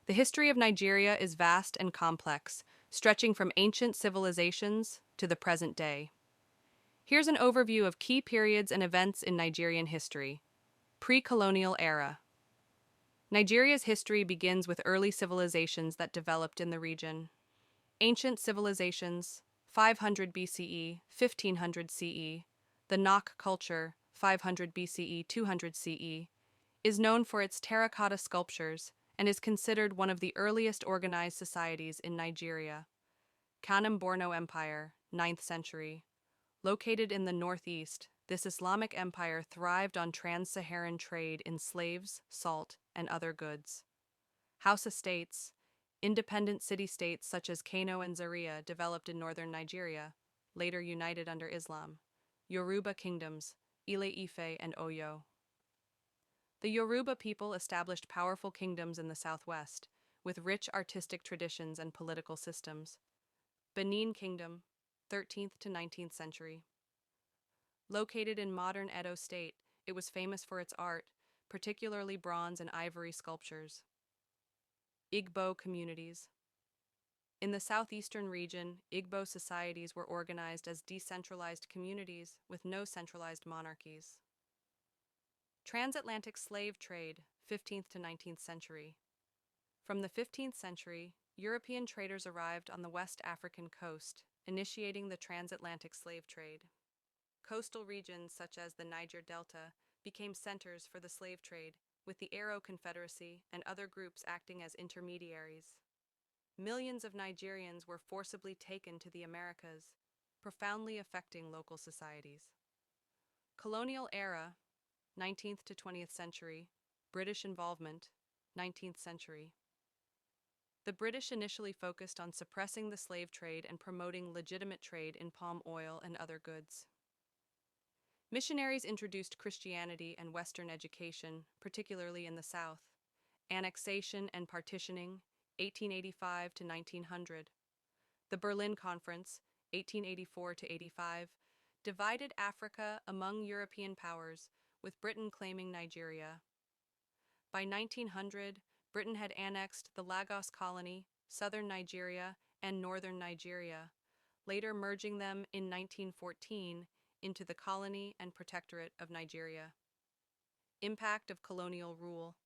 The history of Nigeria is vast and complex, stretching from ancient civilizations to the present day. Here's an overview of key periods and events in Nigerian history. Pre-Colonial Era. Nigeria's history begins with early civilizations that developed in the region. Ancient civilizations, 500 BCE, 1500 CE, the Nok culture, 500 BCE, 200 CE, is known for its terracotta sculptures and is considered one of the earliest organized societies in Nigeria. Kanem-Borno Empire, 9th century. Located in the northeast, this Islamic empire thrived on trans-Saharan trade in slaves, salt, and other goods. Hausa States, independent city-states such as Kano and Zaria developed in northern Nigeria, later united under Islam. Yoruba Kingdoms, Ile-Ife and Oyo. The Yoruba people established powerful kingdoms in the southwest, with rich artistic traditions and political systems. Benin Kingdom, 13th to 19th century. Located in modern Edo State, it was famous for its art, particularly bronze and ivory sculptures. Igbo communities. In the southeastern region, Igbo societies were organized as decentralized communities with no centralized monarchies. Transatlantic slave trade, 15th to 19th century. From the 15th century, European traders arrived on the West African coast, initiating the transatlantic slave trade. Coastal regions such as the Niger Delta became centers for the slave trade, with the Aero Confederacy and other groups acting as intermediaries. Millions of Nigerians were forcibly taken to the Americas, profoundly affecting local societies. Colonial Era, 19th to 20th century, British involvement, 19th century. The British initially focused on suppressing the slave trade and promoting legitimate trade in palm oil and other goods. Missionaries introduced Christianity and Western education, particularly in the South. Annexation and partitioning, 1885 to 1900. The Berlin Conference, 1884 to 85, divided Africa among European powers, with Britain claiming Nigeria. By 1900, Britain had annexed the Lagos colony, southern Nigeria, and northern Nigeria, later merging them in 1914 into the colony and protectorate of Nigeria. Impact of colonial rule.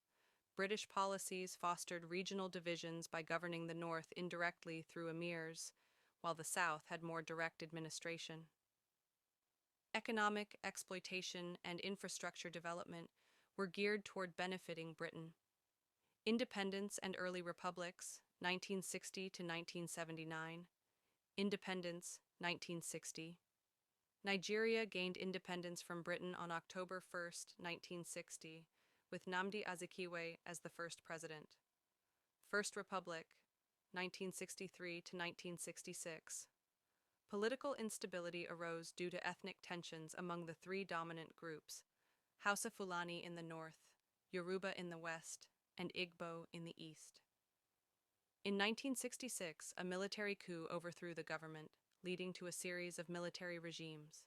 British policies fostered regional divisions by governing the north indirectly through emirs, while the south had more direct administration. Economic exploitation and infrastructure development were geared toward benefiting Britain. Independence and early republics, 1960 to 1979. Independence, 1960. Nigeria gained independence from Britain on October 1, 1960, with Nnamdi Azikiwe as the first president. First Republic, 1963 to 1966. Political instability arose due to ethnic tensions among the three dominant groups: Hausa Fulani in the north, Yoruba in the west, and Igbo in the east. In 1966, a military coup overthrew the government, leading to a series of military regimes.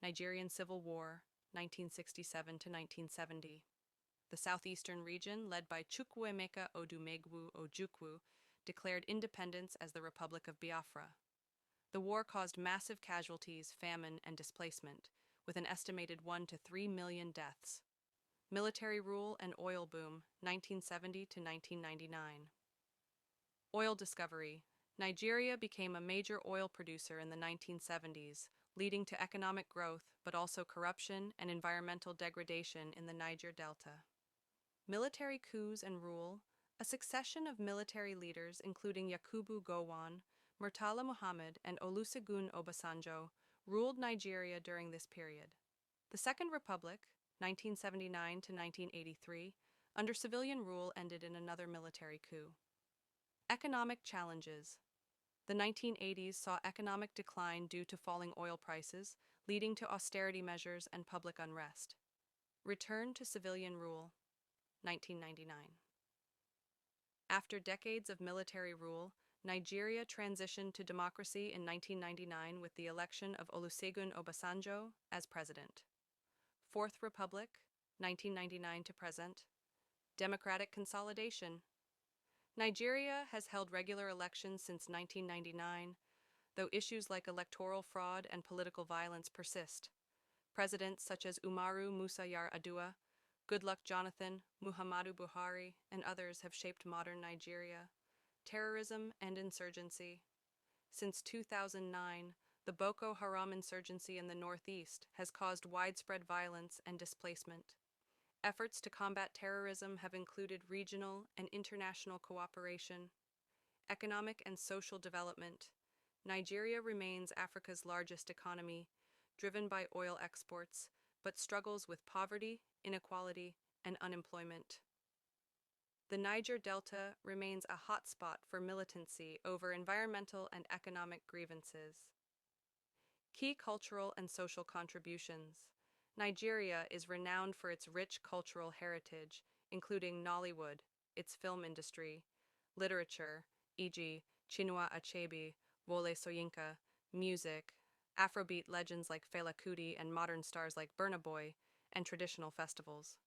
Nigerian Civil War, 1967 to 1970. The southeastern region, led by Chukwuemeka Odumegwu Ojukwu, declared independence as the Republic of Biafra. The war caused massive casualties, famine, and displacement, with an estimated 1 to 3 million deaths. Military rule and oil boom, 1970 to 1999. Oil discovery. Nigeria became a major oil producer in the 1970s, leading to economic growth but also corruption and environmental degradation in the Niger Delta. Military coups and rule. A succession of military leaders, including Yakubu Gowon, Murtala Muhammad, and Olusegun Obasanjo, ruled Nigeria during this period. The Second Republic, 1979 to 1983, under civilian rule ended in another military coup. Economic challenges. The 1980s saw economic decline due to falling oil prices, leading to austerity measures and public unrest. Return to civilian rule, 1999. After decades of military rule, Nigeria transitioned to democracy in 1999 with the election of Olusegun Obasanjo as president. Fourth Republic, 1999 to present. Democratic consolidation. Nigeria has held regular elections since 1999, though issues like electoral fraud and political violence persist. Presidents such as Umaru Musa Yar'Adua, Goodluck Jonathan, Muhammadu Buhari, and others have shaped modern Nigeria. Terrorism and insurgency. Since 2009, the Boko Haram insurgency in the northeast has caused widespread violence and displacement. Efforts to combat terrorism have included regional and international cooperation. Economic and social development. Nigeria remains Africa's largest economy, driven by oil exports, but struggles with poverty, inequality, and unemployment. The Niger Delta remains a hotspot for militancy over environmental and economic grievances. Key cultural and social contributions. Nigeria is renowned for its rich cultural heritage, including Nollywood, its film industry, literature, e.g., Chinua Achebe, Wole Soyinka, music, Afrobeat legends like Fela Kuti and modern stars like Burna Boy, and traditional festivals.